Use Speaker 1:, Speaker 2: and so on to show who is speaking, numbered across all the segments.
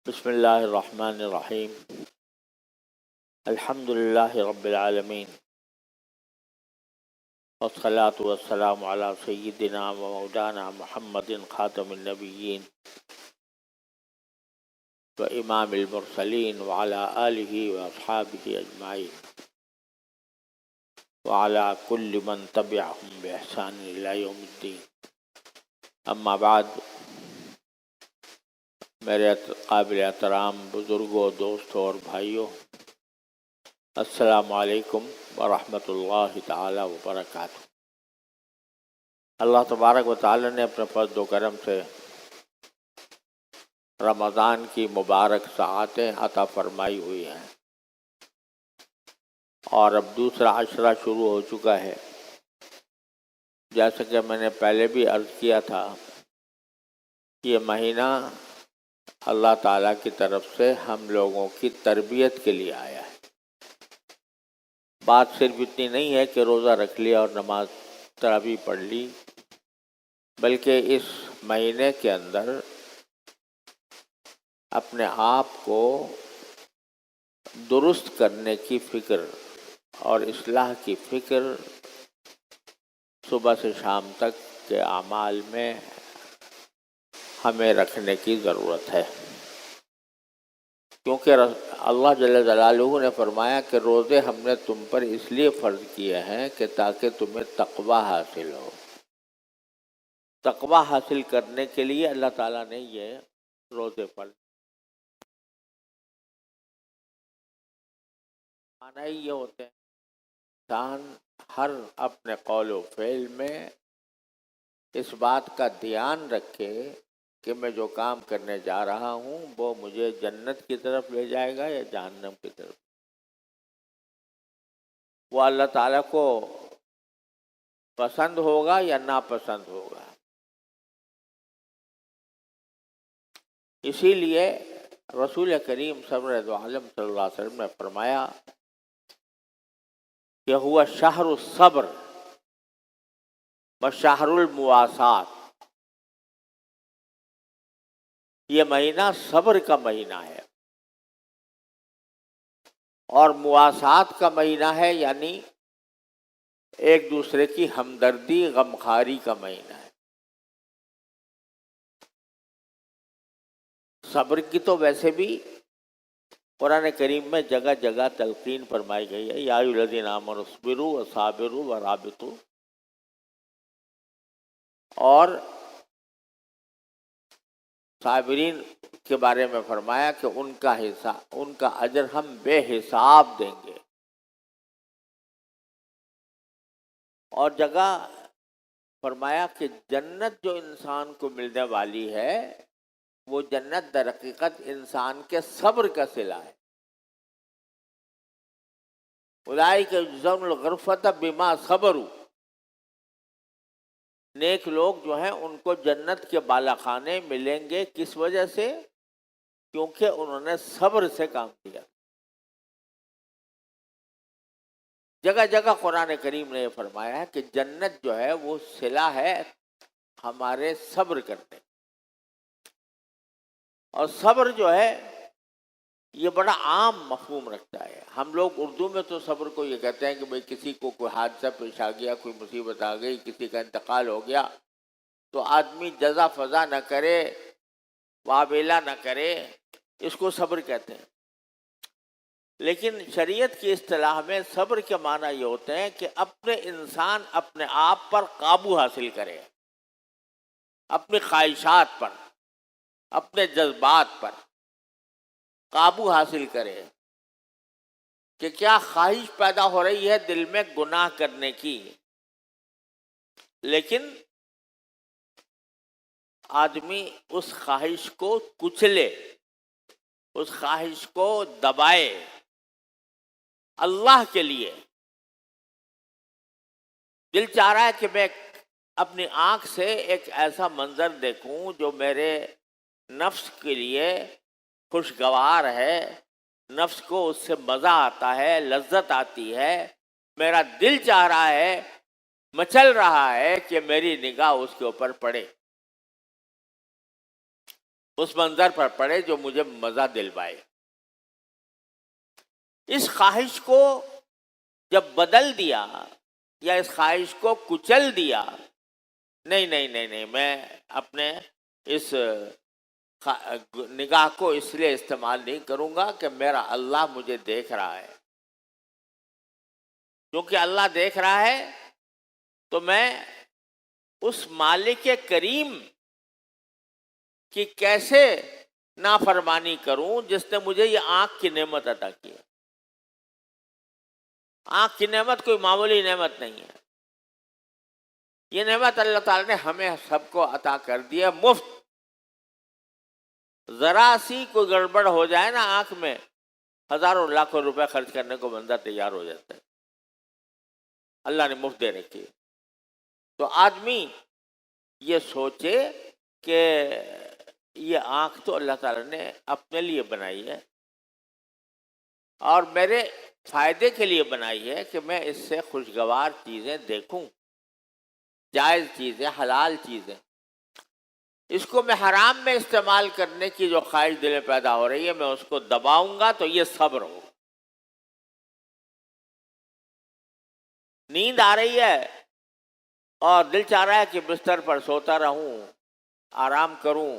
Speaker 1: بسم اللہ الرحمن الرحیم الحمد للہ رب العالمین والصلاة والسلام علی سیدنا و مولانا محمد خاتم النبیین و امام المرسلین وعلی آلہ و اصحابہ اجمعین وعلی کل من تبعہم بإحسان الی یوم الدین. اما بعد، میرے قابل احترام بزرگوں، دوستوں اور بھائیوں، السلام علیکم ورحمۃ اللہ تعالی وبرکاتہ. اللہ تبارک و تعالی نے اپنے فضل و کرم سے رمضان کی مبارک ساعتیں عطا فرمائی ہوئی ہیں، اور اب دوسرا عشرہ شروع ہو چکا ہے. جیسا کہ میں نے پہلے بھی عرض کیا تھا، یہ مہینہ اللہ تعالیٰ کی طرف سے ہم لوگوں کی تربیت کے لیے آیا ہے. بات صرف اتنی نہیں ہے کہ روزہ رکھ لیا اور نماز تراویح پڑھ لی، بلکہ اس مہینے کے اندر اپنے آپ کو درست کرنے کی فکر اور اصلاح کی فکر صبح سے شام تک کے اعمال میں ہمیں رکھنے کی ضرورت ہے، کیونکہ اللہ جل جلالہ نے فرمایا کہ روزے ہم نے تم پر اس لیے فرض کیے ہیں کہ تاکہ تمہیں تقویٰ حاصل ہو. تقویٰ حاصل کرنے کے لیے اللہ تعالیٰ نے یہ روزے فرض. معنی یہ ہوتے ہیں انسان ہر اپنے قول و فعل میں اس بات کا دھیان رکھے کہ میں جو کام کرنے جا رہا ہوں وہ مجھے جنت کی طرف لے جائے گا یا جہنم کی طرف. وہ اللہ تعالیٰ کو پسند ہوگا یا ناپسند ہوگا. اسی لیے رسول کریم صلی اللہ علیہ وسلم نے فرمایا کہ ہوا شہر الصبر و شہر المواسات. یہ مہینہ صبر کا مہینہ ہے اور مواسات کا مہینہ ہے، یعنی ایک دوسرے کی ہمدردی غمخواری کا مہینہ ہے. صبر کی تو ویسے بھی قرآن کریم میں جگہ جگہ تلقین فرمائی گئی ہے، یا ایھا الذین آمنوا اصبروا وصابروا ورابطوا، اور صابرین کے بارے میں فرمایا کہ ان کا اجر ہم بے حساب دیں گے. اور جگہ فرمایا کہ جنت جو انسان کو ملنے والی ہے وہ جنت در حقیقت انسان کے صبر کا صلہ ہے. اولئک یجزون الغرفۃ بما صبروا. نیک لوگ جو ہیں ان کو جنت کے بالا خانے ملیں گے. کس وجہ سے؟ کیونکہ انہوں نے صبر سے کام کیا. جگہ جگہ قرآن کریم نے یہ فرمایا ہے کہ جنت جو ہے وہ صلہ ہے ہمارے صبر کرنے. اور صبر جو ہے یہ بڑا عام مفہوم رکھتا ہے. ہم لوگ اردو میں تو صبر کو یہ کہتے ہیں کہ بھئی کسی کو کوئی حادثہ پیش آ گیا، کوئی مصیبت آ گئی، کسی کا انتقال ہو گیا تو آدمی جزا فضا نہ کرے، واویلا نہ کرے، اس کو صبر کہتے ہیں. لیکن شریعت کی اصطلاح میں صبر کے معنی یہ ہوتے ہیں کہ انسان اپنے آپ پر قابو حاصل کرے، اپنی خواہشات پر، اپنے جذبات پر قابو حاصل کرے کہ کیا خواہش پیدا ہو رہی ہے دل میں گناہ کرنے کی، لیکن آدمی اس خواہش کو کچلے، اس خواہش کو دبائے اللہ کے لیے. دل چاہ رہا ہے کہ میں اپنی آنکھ سے ایک ایسا منظر دیکھوں جو میرے نفس کے لیے خوشگوار ہے، نفس کو اس سے مزہ آتا ہے، لذت آتی ہے. میرا دل چاہ رہا ہے، مچل رہا ہے کہ میری نگاہ اس کے اوپر پڑے. اس منظر پر پڑے جو مجھے مزہ دلوائے۔ اس خواہش کو جب بدل دیا یا اس خواہش کو کچل دیا، نہیں نہیں نہیں نہیں، میں اپنے اس نگاہ کو اس لیے استعمال نہیں کروں گا کہ میرا اللہ مجھے دیکھ رہا ہے۔ کیونکہ اللہ دیکھ رہا ہے تو میں اس مالک کریم کی کیسے نافرمانی کروں جس نے مجھے یہ آنکھ کی نعمت عطا کی ہے۔ آنکھ کی نعمت کوئی معمولی نعمت نہیں ہے، یہ نعمت اللہ تعالیٰ نے ہمیں سب کو عطا کر دی ہے مفت۔ ذرا سی کوئی گڑبڑ ہو جائے نا آنکھ میں، ہزاروں لاکھوں روپے خرچ کرنے کو بندہ تیار ہو جاتا ہے، اللہ نے مفت دے رکھی ہے۔ تو آدمی یہ سوچے کہ یہ آنکھ تو اللہ تعالیٰ نے اپنے لیے بنائی ہے اور میرے فائدے کے لیے بنائی ہے کہ میں اس سے خوشگوار چیزیں دیکھوں، جائز چیزیں، حلال چیزیں۔ اس کو میں حرام میں استعمال کرنے کی جو خواہش دل میں پیدا ہو رہی ہے، میں اس کو دباؤں گا تو یہ صبر ہو۔ نیند آ رہی ہے اور دل چاہ رہا ہے کہ بستر پر سوتا رہوں، آرام کروں،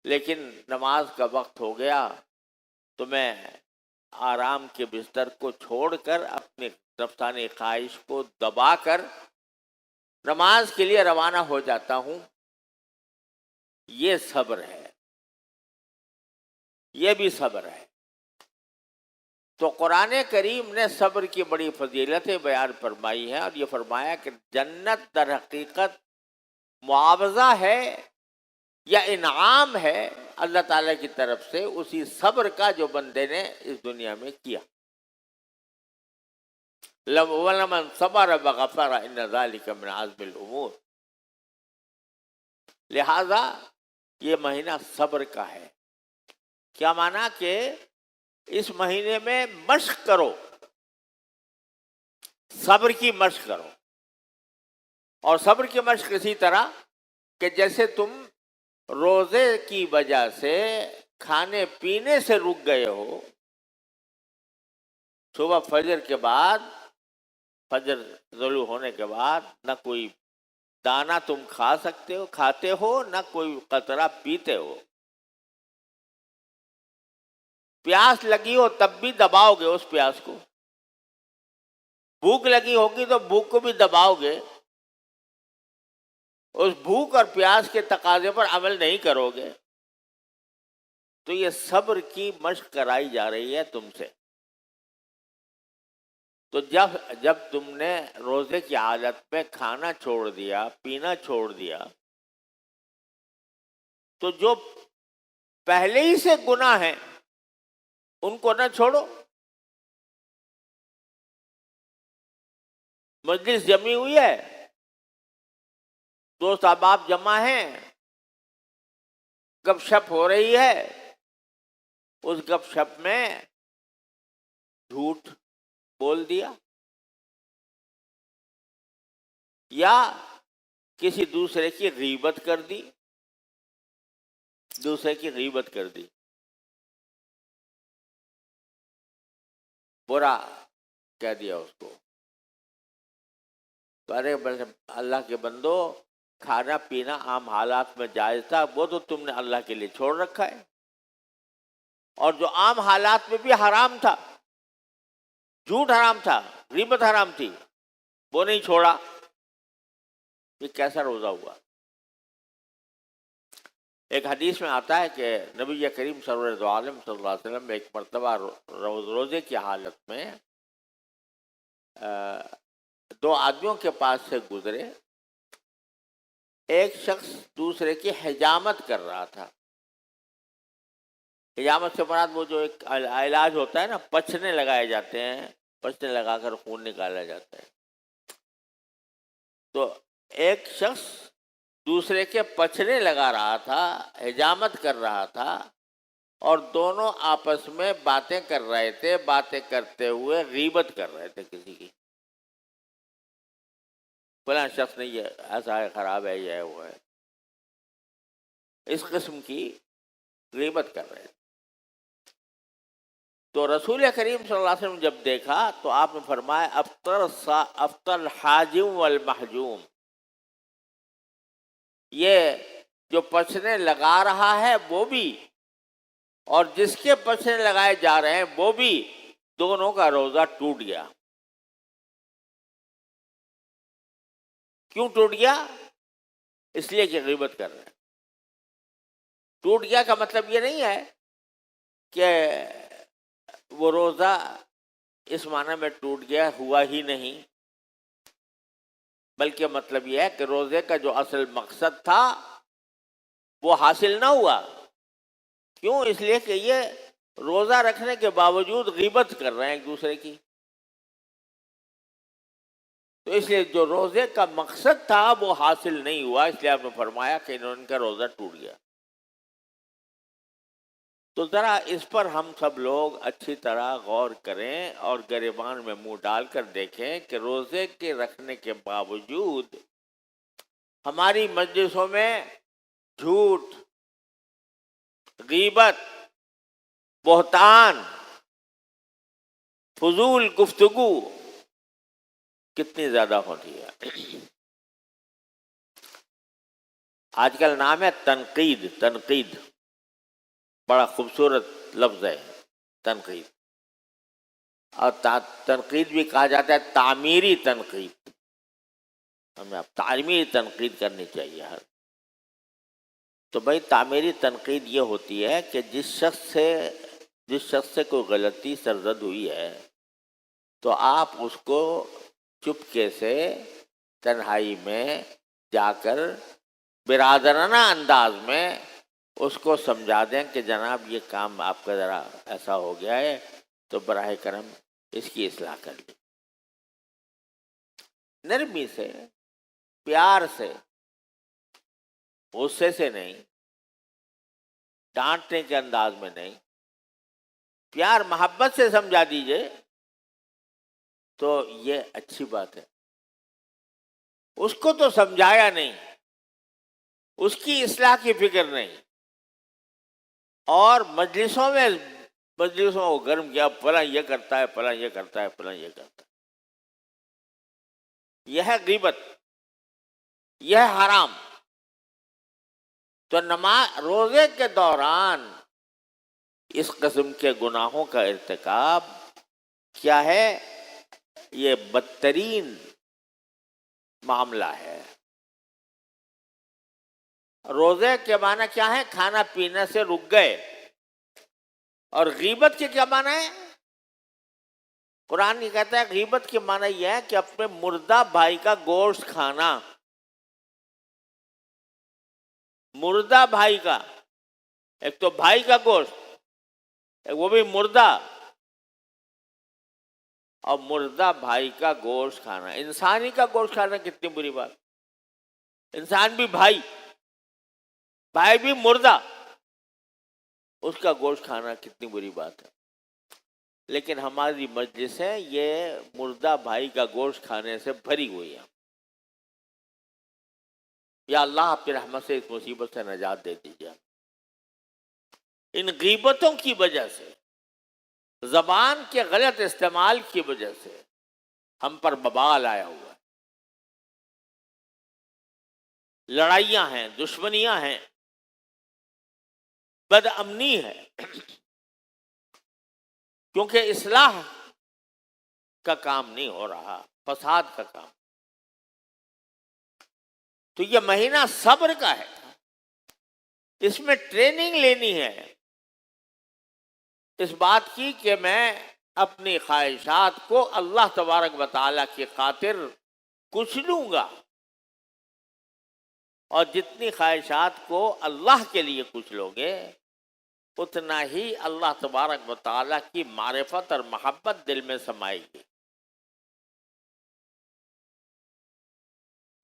Speaker 1: لیکن نماز کا وقت ہو گیا تو میں آرام کے بستر کو چھوڑ کر اپنی نفسانی خواہش کو دبا کر نماز کے لیے روانہ ہو جاتا ہوں۔ یہ صبر ہے، یہ بھی صبر ہے۔ تو قرآن کریم نے صبر کی بڑی فضیلتیں بیان فرمائی ہیں، اور یہ فرمایا کہ جنت در حقیقت معاوضہ ہے یا انعام ہے اللہ تعالیٰ کی طرف سے اسی صبر کا جو بندے نے اس دنیا میں کیا۔ وَلَمَنْ صَبَرَ وَغَفَرَ إِنَّ ذَلِكَ مِنْ عَزْمِ الْأُمُورِ۔ لہذا یہ مہینہ صبر کا ہے۔ کیا معنی کہ اس مہینے میں مشق کرو، صبر کی مشق کرو، اور صبر کی مشق اسی طرح کہ جیسے تم روزے کی وجہ سے کھانے پینے سے رک گئے ہو، صبح فجر کے بعد، فجر طلوع ہونے کے بعد نہ کوئی دانہ تم کھاتے ہو نہ کوئی قطرہ پیتے ہو، پیاس لگی ہو تب بھی دباؤ گے اس پیاس کو، بھوک لگی ہوگی تو بھوک کو بھی دباؤ گے، اس بھوک اور پیاس کے تقاضے پر عمل نہیں کرو گے۔ تو یہ صبر کی مشق کرائی جا رہی ہے تم سے۔ تو جب تم نے روزے کی حالت میں کھانا چھوڑ دیا، پینا چھوڑ دیا، تو جو پہلے ہی سے گناہ ہیں ان کو نہ چھوڑو۔ مجلس جمی ہوئی ہے، دوست احباب جمع ہیں، گپ شپ ہو رہی ہے، اس گپ شپ میں جھوٹ بول دیا یا کسی دوسرے کی غیبت کر دی، برا کہہ دیا اس کو، تو ارے اللہ کے بندو، کھانا پینا عام حالات میں جائز تھا، وہ تو تم نے اللہ کے لیے چھوڑ رکھا ہے، اور جو عام حالات میں بھی حرام تھا، جھوٹ حرام تھا، غیبت حرام تھی، وہ نہیں چھوڑا، یہ کیسا روزہ ہوا؟ ایک حدیث میں آتا ہے کہ نبی کریم سرور دو عالم صلی اللہ علیہ وسلم ایک مرتبہ روزے کی حالت میں دو آدمیوں کے پاس سے گزرے، ایک شخص دوسرے کی حجامت کر رہا تھا۔ حجامت سے مراد وہ جو ایک علاج ہوتا ہے نا، پچھنے لگائے جاتے ہیں، پچھنے لگا کر خون نکالا جاتا ہے۔ تو ایک شخص دوسرے کے پچھنے لگا رہا تھا، حجامت کر رہا تھا، اور دونوں آپس میں باتیں کر رہے تھے، باتیں کرتے ہوئے غیبت کر رہے تھے کسی کی، فلاں شخص نے یہ ایسا ہے، خراب ہے، یہ ہے، وہ ہے، اس قسم کی غیبت کر رہے تھے. تو رسول کریم صلی اللہ علیہ وسلم جب دیکھا تو آپ نے فرمایا افطر الحاجم والمحجوم، یہ جو پچھنے لگا رہا ہے وہ بھی اور جس کے پچھنے لگائے جا رہے ہیں وہ بھی، دونوں کا روزہ ٹوٹ گیا. کیوں ٹوٹ گیا؟ اس لیے کہ غیبت کر رہے ہیں. ٹوٹ گیا کا مطلب یہ نہیں ہے کہ وہ روزہ اس معنی میں ٹوٹ گیا ہوا ہی نہیں، بلکہ مطلب یہ ہے کہ روزے کا جو اصل مقصد تھا وہ حاصل نہ ہوا. کیوں؟ اس لیے کہ یہ روزہ رکھنے کے باوجود غیبت کر رہے ہیں ایک دوسرے کی. تو اس لیے جو روزے کا مقصد تھا وہ حاصل نہیں ہوا، اس لیے آپ نے فرمایا کہ ان کا روزہ ٹوٹ گیا. تو ذرا اس پر ہم سب لوگ اچھی طرح غور کریں اور گریبان میں منہ ڈال کر دیکھیں کہ روزے کے رکھنے کے باوجود ہماری مجلسوں میں جھوٹ، غیبت، بہتان، فضول گفتگو کتنی زیادہ ہوتی ہے. آج کل نام ہے تنقید. تنقید بڑا خوبصورت لفظ ہے، تنقید. اور تنقید بھی کہا جاتا ہے تعمیری تنقید. ہمیں اب تعمیری تنقید کرنی چاہیے ہر. تو بھائی تعمیری تنقید یہ ہوتی ہے کہ جس شخص سے کوئی غلطی سرزد ہوئی ہے تو آپ اس کو چپکے سے تنہائی میں جا کر برادرانہ انداز میں اس کو سمجھا دیں کہ جناب یہ کام آپ کا ذرا ایسا ہو گیا ہے تو براہ کرم اس کی اصلاح کر لیں. نرمی سے، پیار سے، غصے سے نہیں، ڈانٹنے کے انداز میں نہیں، پیار محبت سے سمجھا دیجئے تو یہ اچھی بات ہے. اس کو تو سمجھایا نہیں، اس کی اصلاح کی فکر نہیں، اور مجلسوں کو گرم کیا، فلاں یہ کرتا ہے، فلاں یہ کرتا ہے، فلاں یہ کرتا ہے. یہ ہے غیبت، یہ ہے حرام. تو روزے کے دوران اس قسم کے گناہوں کا ارتکاب کیا ہے؟ یہ بدترین معاملہ ہے. روزے کے معنی کیا ہے؟ کھانا پینے سے رک گئے. اور غیبت کے کیا معنی ہے؟ قرآن یہ کہتا ہے غیبت کے معنی یہ ہے کہ اپنے مردہ بھائی کا گوشت کھانا. مردہ بھائی کا، ایک تو بھائی کا گوشت، ایک وہ بھی مردہ، اور مردہ بھائی کا گوشت کھانا. انسانی کا گوشت کھانا کتنی بری بات. انسان بھی بھائی بھی مردہ، اس کا گوشت کھانا کتنی بری بات ہے. لیکن ہماری مجلسیں یہ مردہ بھائی کا گوشت کھانے سے بھری ہوئی ہیں. یا اللہ اپنی رحمت سے اس مصیبت سے نجات دے دیجیے. ان غیبتوں کی وجہ سے، زبان کے غلط استعمال کی وجہ سے ہم پر وبال آیا ہوا ہے. لڑائیاں ہیں، دشمنیاں ہیں، بد امنی ہے، کیونکہ اصلاح کا کام نہیں ہو رہا، فساد کا کام. تو یہ مہینہ صبر کا ہے، اس میں ٹریننگ لینی ہے اس بات کی کہ میں اپنی خواہشات کو اللہ تبارک و تعالی کی خاطر کچھ لوں گا، اور جتنی خواہشات کو اللہ کے لیے کچھ لوگے اتنا ہی اللہ تبارک و تعالی کی معرفت اور محبت دل میں سمائے گی.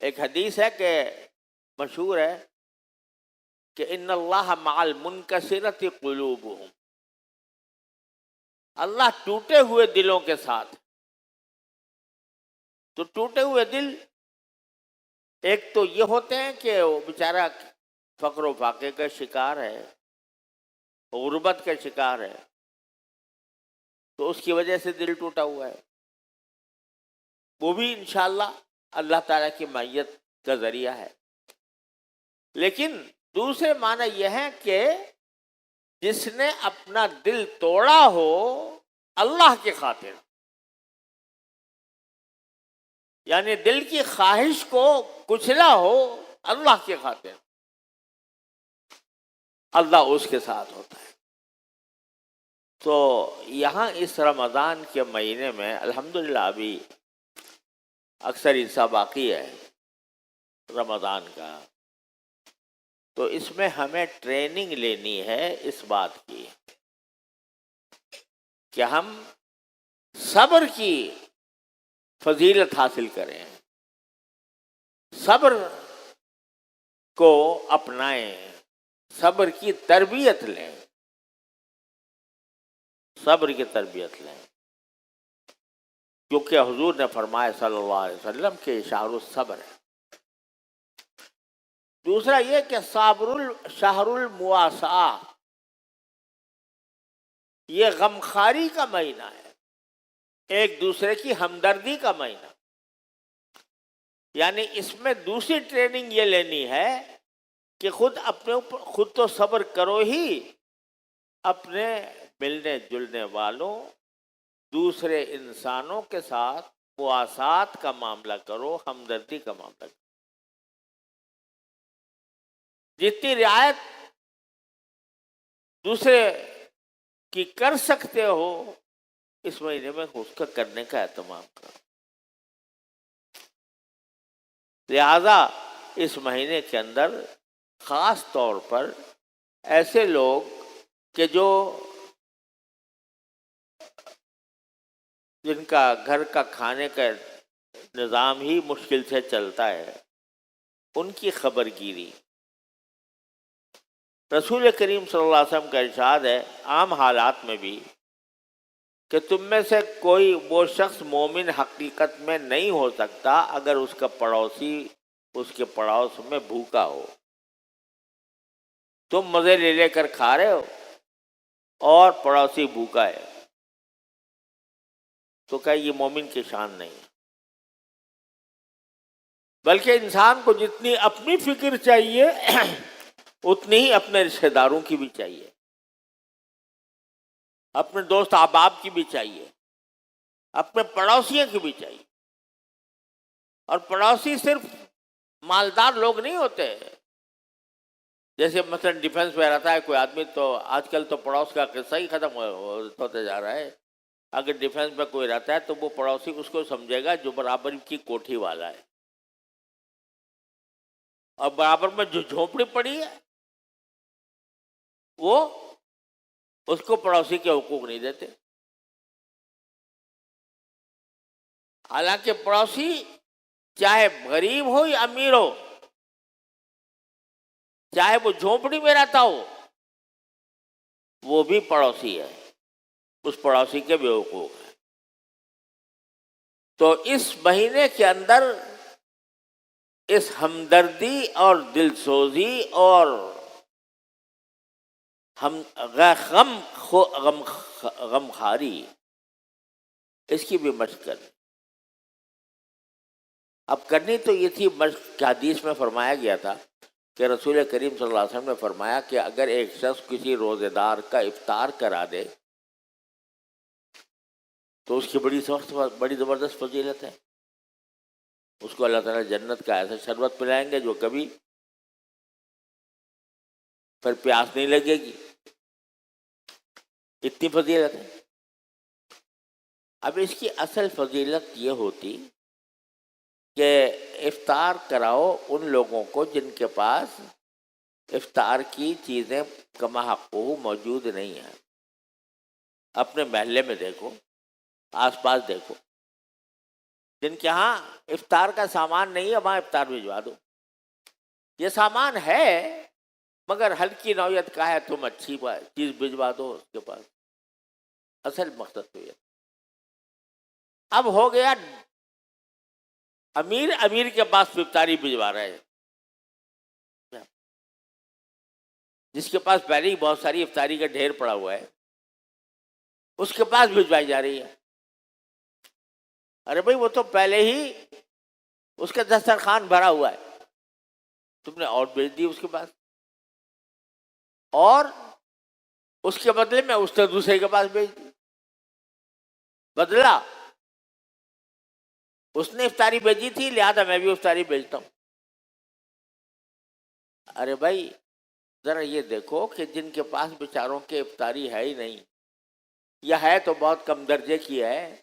Speaker 1: ایک حدیث ہے کہ مشہور ہے کہ ان اللہ مع المنکسرۃ قلوبہم، اللہ ٹوٹے ہوئے دلوں کے ساتھ. تو ٹوٹے ہوئے دل ایک تو یہ ہوتے ہیں کہ وہ بیچارہ فقر و فاقے کا شکار ہے، غربت کا شکار ہے، تو اس کی وجہ سے دل ٹوٹا ہوا ہے، وہ بھی انشاءاللہ اللہ تعالیٰ کی معیت کا ذریعہ ہے۔ لیکن دوسرے معنی یہ ہے کہ جس نے اپنا دل توڑا ہو اللہ کی خاطر، یعنی دل کی خواہش کو کچلا ہو اللہ کی خاطر، اللہ اس کے ساتھ ہوتا ہے۔ تو یہاں اس رمضان کے مہینے میں الحمدللہ ابھی اکثر حصہ باقی ہے رمضان کا، تو اس میں ہمیں ٹریننگ لینی ہے اس بات کی کہ ہم صبر کی فضیلت حاصل کریں، صبر کو اپنائیں، صبر کی تربیت لیں، صبر کی تربیت لیں، کیونکہ حضور نے فرمایا صلی اللہ علیہ وسلم کہ شہر الصبر ہے۔ دوسرا یہ کہ شہر المواساہ، یہ غمخاری کا مہینہ ہے، ایک دوسرے کی ہمدردی کا مہینہ، یعنی اس میں دوسری ٹریننگ یہ لینی ہے کہ خود اپنے اوپر خود تو صبر کرو ہی، اپنے ملنے جلنے والوں دوسرے انسانوں کے ساتھ مواسات کا معاملہ کرو، ہمدردی کا معاملہ کرو، جتنی رعایت دوسرے کی کر سکتے ہو اس مہینے میں اس کا کرنے کا اہتمام کرو۔ لہذا اس مہینے کے اندر خاص طور پر ایسے لوگ کہ جن کا گھر کا کھانے کا نظام ہی مشکل سے چلتا ہے، ان کی خبر گیری۔ رسول کریم صلی اللہ علیہ وسلم کا ارشاد ہے عام حالات میں بھی کہ تم میں سے کوئی وہ شخص مومن حقیقت میں نہیں ہو سکتا اگر اس کا پڑوسی اس کے پڑوس میں بھوکا ہو۔ تم مزے لے لے کر کھا رہے ہو اور پڑوسی بھوکا ہے، تو کیا یہ مومن کی شان نہیں ہے؟ بلکہ انسان کو جتنی اپنی فکر چاہیے اتنی ہی اپنے رشتہ داروں کی بھی چاہیے، اپنے دوست احباب کی بھی چاہیے، اپنے پڑوسیوں کی بھی چاہیے۔ اور پڑوسی صرف مالدار لوگ نہیں ہوتے، جیسے مثلا ڈیفنس میں رہتا ہے کوئی آدمی، تو آج کل تو پڑوس کا قصہ ہی ختم ہوتے جا رہا ہے۔ اگر ڈیفنس میں کوئی رہتا ہے تو وہ پڑوسی اس کو سمجھے گا جو برابر کی کوٹھی والا ہے، اور برابر میں جو جھونپڑی پڑی ہے وہ اس کو پڑوسی کے حقوق نہیں دیتے۔ حالانکہ پڑوسی چاہے غریب ہو یا امیر ہو، چاہے وہ جھونپڑی میں رہتا ہو، وہ بھی پڑوسی ہے، اس پڑوسی کے بھی حقوق ہیں۔ تو اس مہینے کے اندر اس ہمدردی اور دل سوزی اور غمخاری اس کی بھی مشق کرنی۔ اب کرنی تو یہ تھی مشق کہ حدیث میں فرمایا گیا تھا کہ رسول کریم صلی اللہ علیہ وسلم نے فرمایا کہ اگر ایک شخص کسی روزے دار کا افطار کرا دے تو اس کی بڑی زبردست فضیلت ہے، اس کو اللہ تعالیٰ جنت کا ایسا شربت پلائیں گے جو کبھی پھر پیاس نہیں لگے گی، اتنی فضیلت ہے۔ اب اس کی اصل فضیلت یہ ہوتی کہ افطار کراؤ ان لوگوں کو جن کے پاس افطار کی چیزیں کما حقہ موجود نہیں ہیں۔ اپنے محلے میں دیکھو، آس پاس دیکھو، جن کے ہاں افطار کا سامان نہیں ہے وہاں افطار بھجوا دو۔ یہ سامان ہے مگر ہلکی نوعیت کا ہے، تم اچھی چیز بھجوا دو اس کے پاس۔ اصل مقصد تو یہ اب ہو گیا امیر کے پاس افطاری بھجوا رہے ہیں۔ جس کے پاس پہلے ہی بہت ساری افطاری کا ڈھیر پڑا ہوا ہے، اس کے پاس بھجوائی جا رہی ہے. ارے بھائی وہ تو پہلے ہی اس کا دسترخوان بھرا ہوا ہے، تم نے اور بھیج دی اس کے پاس، اور اس کے بدلے میں اس نے دوسرے کے پاس بھیج دی. بدلا، اس نے افطاری بھیجی تھی لہذا میں بھی افطاری بھیجتا ہوں. ارے بھائی ذرا یہ دیکھو کہ جن کے پاس بیچاروں کے افطاری ہے ہی نہیں، یا ہے تو بہت کم درجے کی ہے،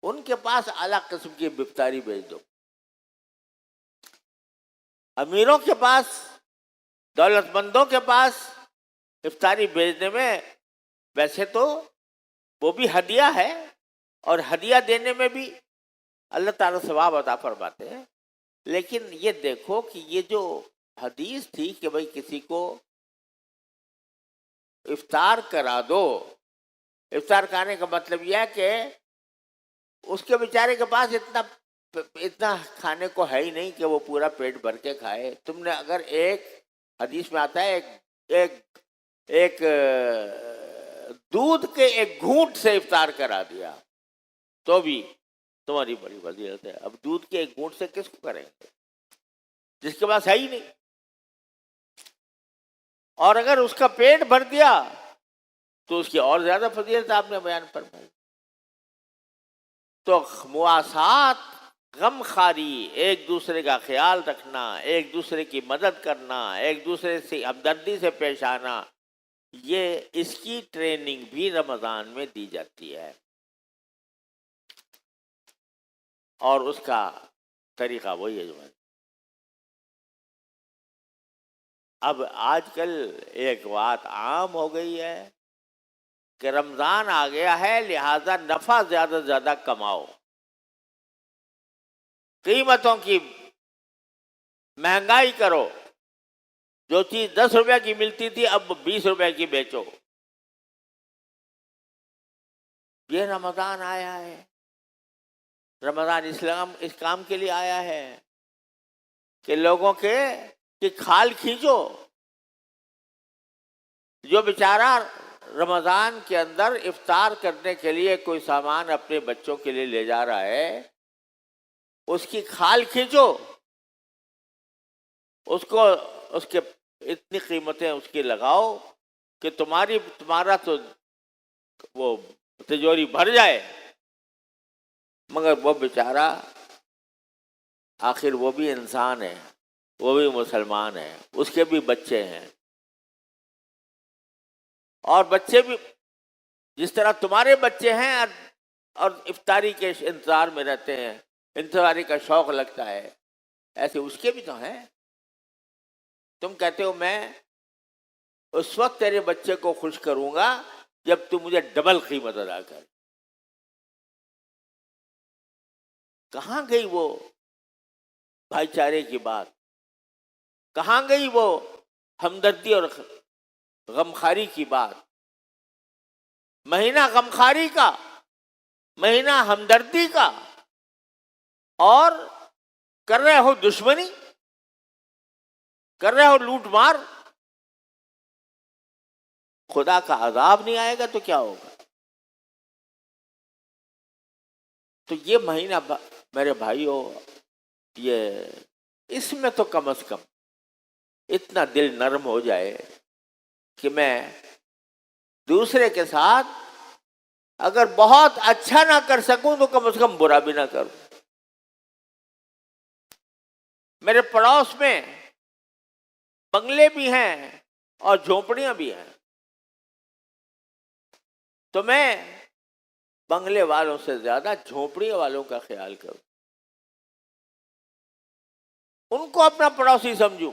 Speaker 1: ان کے پاس اعلیٰ قسم کی افطاری بھیج دو. امیروں کے پاس، دولت مندوں کے پاس افطاری بھیجنے میں ویسے تو وہ بھی ہدیہ ہے، اور ہدیہ دینے میں بھی اللہ تعالیٰ ثواب عطا فرماتے ہیں. لیکن یہ دیکھو کہ یہ جو حدیث تھی کہ بھائی کسی کو افطار کرا دو، افطار کرانے کا مطلب یہ ہے کہ اس کے بیچارے کے پاس اتنا کھانے کو ہے ہی نہیں کہ وہ پورا پیٹ بھر کے کھائے. تم نے اگر ایک حدیث میں آتا ہے ایک دودھ کے ایک گھونٹ سے افطار کرا دیا تو بھی تمہاری بڑی فضیلت ہے. اب دودھ کے ایک گھونٹ سے کس کو کریں گے جس کے پاس ہے ہی نہیں؟ اور اگر اس کا پیٹ بھر دیا تو اس کی اور زیادہ فضیلت آپ نے بیان فرمائی. تو مواسات، غم خاری، ایک دوسرے کا خیال رکھنا، ایک دوسرے کی مدد کرنا، ایک دوسرے سے ہمدردی سے پیش آنا، یہ اس کی ٹریننگ بھی رمضان میں دی جاتی ہے. اور اس کا طریقہ وہی ہے جو ہے. اب آج کل ایک بات عام ہو گئی ہے کہ رمضان آ گیا ہے لہذا نفع زیادہ سے زیادہ کماؤ، قیمتوں کی مہنگائی کرو، جو چیز 10 روپے کی ملتی تھی اب 20 روپے کی بیچو. یہ رمضان آیا ہے، رمضان اسلام اس کام کے لیے آیا ہے کہ لوگوں کی کھال کھینچو. جو بیچارہ رمضان کے اندر افطار کرنے کے لیے کوئی سامان اپنے بچوں کے لیے لے جا رہا ہے، اس کی کھال کھینچو، اس کے اتنی قیمتیں اس کی لگاؤ کہ تمہارا تو وہ تجوری بھر جائے. مگر وہ بیچارہ آخر وہ بھی انسان ہے، وہ بھی مسلمان ہے، اس کے بھی بچے ہیں، اور بچے بھی جس طرح تمہارے بچے ہیں اور افطاری کے انتظار میں رہتے ہیں، افطاری کا شوق لگتا ہے، ایسے اس کے بھی تو ہیں. تم کہتے ہو میں اس وقت تیرے بچے کو خوش کروں گا جب تم مجھے ڈبل قیمت ادا کر. کہاں گئی وہ بھائی چارے کی بات؟ کہاں گئی وہ ہمدردی اور غمخاری کی بات؟ مہینہ غمخاری کا، مہینہ ہمدردی کا، اور کر رہے ہو دشمنی، کر رہے ہو لوٹ مار. خدا کا عذاب نہیں آئے گا تو کیا ہوگا؟ تو یہ مہینہ میرے بھائیو، یہ اس میں تو کم از کم اتنا دل نرم ہو جائے کہ میں دوسرے کے ساتھ اگر بہت اچھا نہ کر سکوں تو کم از کم برا بھی نہ کروں. میرے پڑوس میں بنگلے بھی ہیں اور جھونپڑیاں بھی ہیں، تو میں بنگلے والوں سے زیادہ جھونپڑی والوں کا خیال کروں، ان کو اپنا پڑوسی سمجھوں،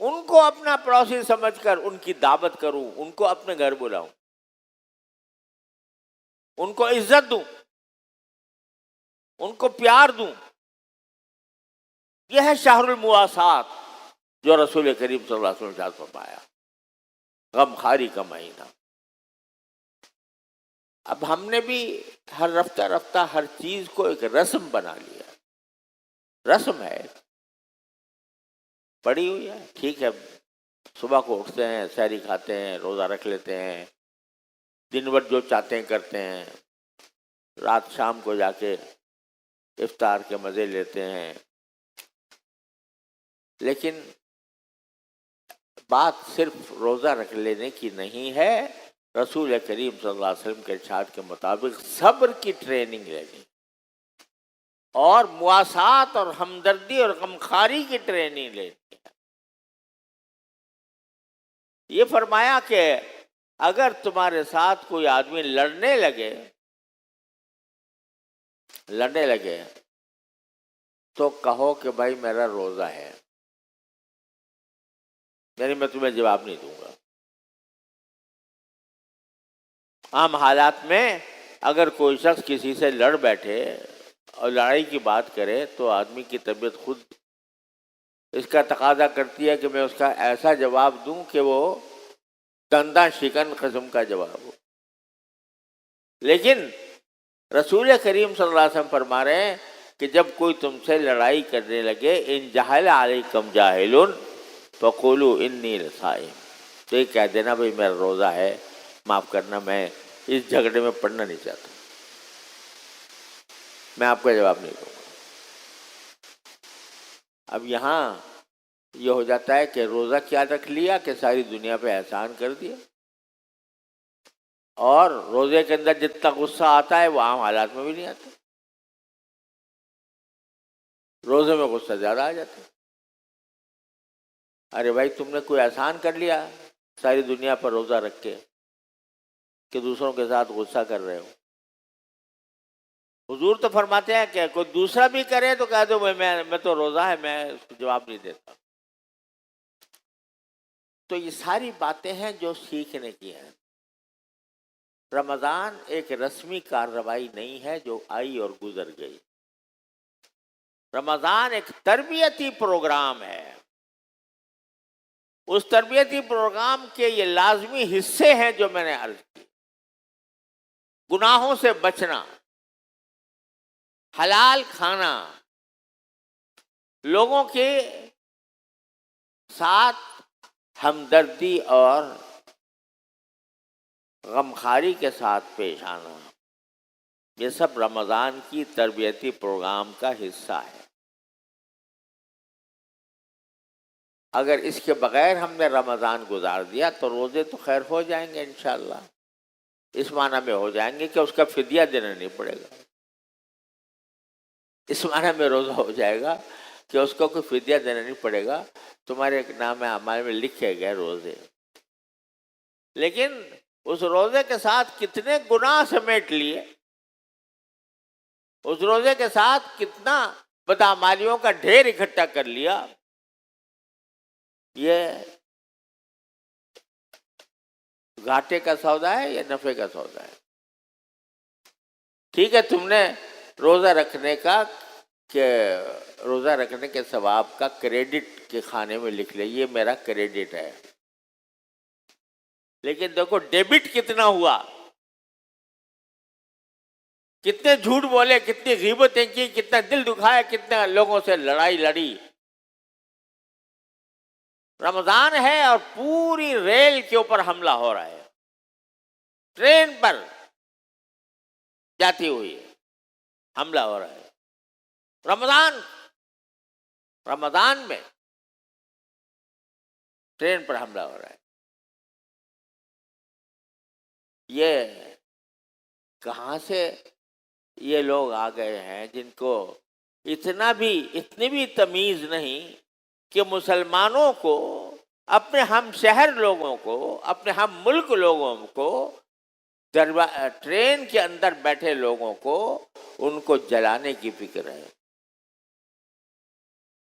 Speaker 1: ان کو اپنا پڑوسی سمجھ کر ان کی دعوت کروں، ان کو اپنے گھر بلاؤں، ان کو عزت دوں، ان کو پیار دوں. یہ ہے شہر المواسات جو رسول کریم صلی اللہ علیہ وسلم نے فرمایا، غم خاری کا مہینہ. اب ہم نے بھی ہر رفتہ ہر چیز کو ایک رسم بنا لیا. رسم ہے، پڑی ہوئی ہے، ٹھیک ہے، صبح کو اٹھتے ہیں، سحری کھاتے ہیں، روزہ رکھ لیتے ہیں، دن بھر جو چاہتے ہیں کرتے ہیں، رات شام کو جا کے افطار کے مزے لیتے ہیں. لیکن بات صرف روزہ رکھ لینے کی نہیں ہے، رسول کریم صلی اللہ علیہ وسلم کے ارشاد کے مطابق صبر کی ٹریننگ لینی اور مواسات اور ہمدردی اور غمخواری کی ٹریننگ لینی ہے. یہ فرمایا کہ اگر تمہارے ساتھ کوئی آدمی لڑنے لگے تو کہو کہ بھائی میرا روزہ ہے، یعنی میں تمہیں جواب نہیں دوں گا. عام حالات میں اگر کوئی شخص کسی سے لڑ بیٹھے اور لڑائی کی بات کرے تو آدمی کی طبیعت خود اس کا تقاضا کرتی ہے کہ میں اس کا ایسا جواب دوں کہ وہ دنداں شکن قسم کا جواب ہو. لیکن رسول کریم صلی اللہ علیہ وسلم فرما رہے ہیں کہ جب کوئی تم سے لڑائی کرنے لگے، ان جہل علیکم جاہل فقولوا انی لصائم، تو یہ کہہ دینا بھائی میرا روزہ ہے، معاف کرنا میں اس جھگڑے میں پڑنا نہیں چاہتا، میں آپ کا جواب نہیں دوں گا. اب یہاں یہ ہو جاتا ہے کہ روزہ کیا رکھ لیا کہ ساری دنیا پہ احسان کر دیا، اور روزے کے اندر جتنا غصہ آتا ہے وہ عام حالات میں بھی نہیں آتا، روزے میں غصہ زیادہ آ جاتا ہے. ارے بھائی تم نے کوئی احسان کر لیا ساری دنیا پر روزہ رکھ کے کہ دوسروں کے ساتھ غصہ کر رہے ہو. حضور تو فرماتے ہیں کہ کوئی دوسرا بھی کرے تو کہہ دو میں تو روزہ ہے، میں اس کو جواب نہیں دیتا. تو یہ ساری باتیں ہیں جو سیکھنے کی ہیں. رمضان ایک رسمی کارروائی نہیں ہے جو آئی اور گزر گئی. رمضان ایک تربیتی پروگرام ہے. اس تربیتی پروگرام کے یہ لازمی حصے ہیں جو میں نے عرض کی: گناہوں سے بچنا، حلال کھانا، لوگوں کے ساتھ ہمدردی اور غمخواری کے ساتھ پیش آنا، یہ سب رمضان کی تربیتی پروگرام کا حصہ ہے. اگر اس کے بغیر ہم نے رمضان گزار دیا تو روزے تو خیر ہو جائیں گے انشاءاللہ، اس معنی میں ہو جائیں گے کہ اس کا فدیہ دینا نہیں پڑے گا، اس معنی میں روزہ ہو جائے گا کہ اس کو کوئی فدیہ دینا نہیں پڑے گا، تمہارے نام اعمال میں لکھے گئے روزے. لیکن اس روزے کے ساتھ کتنے گناہ سمیٹ لیے، اس روزے کے ساتھ کتنا بدعمالیوں کا ڈھیر اکٹھا کر لیا، یہ گھاٹے کا سودا ہے یا نفع کا سودا ہے؟ ٹھیک ہے تم نے روزہ رکھنے کے ثواب کا کریڈٹ کے کھانے میں لکھ لیا، یہ میرا کریڈٹ ہے. لیکن دیکھو ڈیبٹ کتنا ہوا، کتنے جھوٹ بولے، کتنی غیبتیں کی، کتنا دل دکھایا، کتنے لوگوں سے لڑائی لڑی. رمضان ہے اور پوری ریل کے اوپر حملہ ہو رہا ہے، ٹرین پر جاتی ہوئی حملہ ہو رہا ہے. رمضان میں ٹرین پر حملہ ہو رہا ہے. یہ کہاں سے یہ لوگ آ گئے ہیں جن کو اتنی بھی تمیز نہیں کہ مسلمانوں کو، اپنے ہم شہر لوگوں کو، اپنے ہم ملک لوگوں کو، ٹرین کے اندر بیٹھے لوگوں کو ان کو جلانے کی فکر ہے.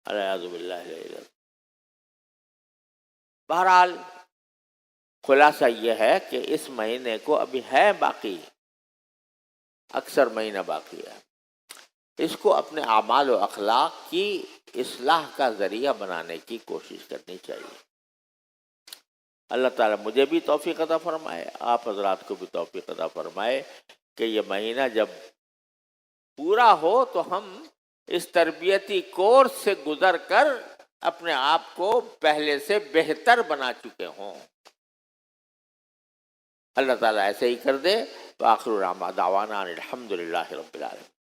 Speaker 1: اعوذ باللہ. بہرحال خلاصہ یہ ہے کہ اس مہینے کو ابھی ہے باقی، اکثر مہینہ باقی ہے، اس کو اپنے اعمال و اخلاق کی اصلاح کا ذریعہ بنانے کی کوشش کرنی چاہیے. اللہ تعالیٰ مجھے بھی توفیق عطا فرمائے، آپ حضرات کو بھی توفیق عطا فرمائے کہ یہ مہینہ جب پورا ہو تو ہم اس تربیتی کورس سے گزر کر اپنے آپ کو پہلے سے بہتر بنا چکے ہوں۔ اللہ تعالیٰ ایسے ہی کر دے۔ وآخر دعوانا الحمد للہ رب العالمین۔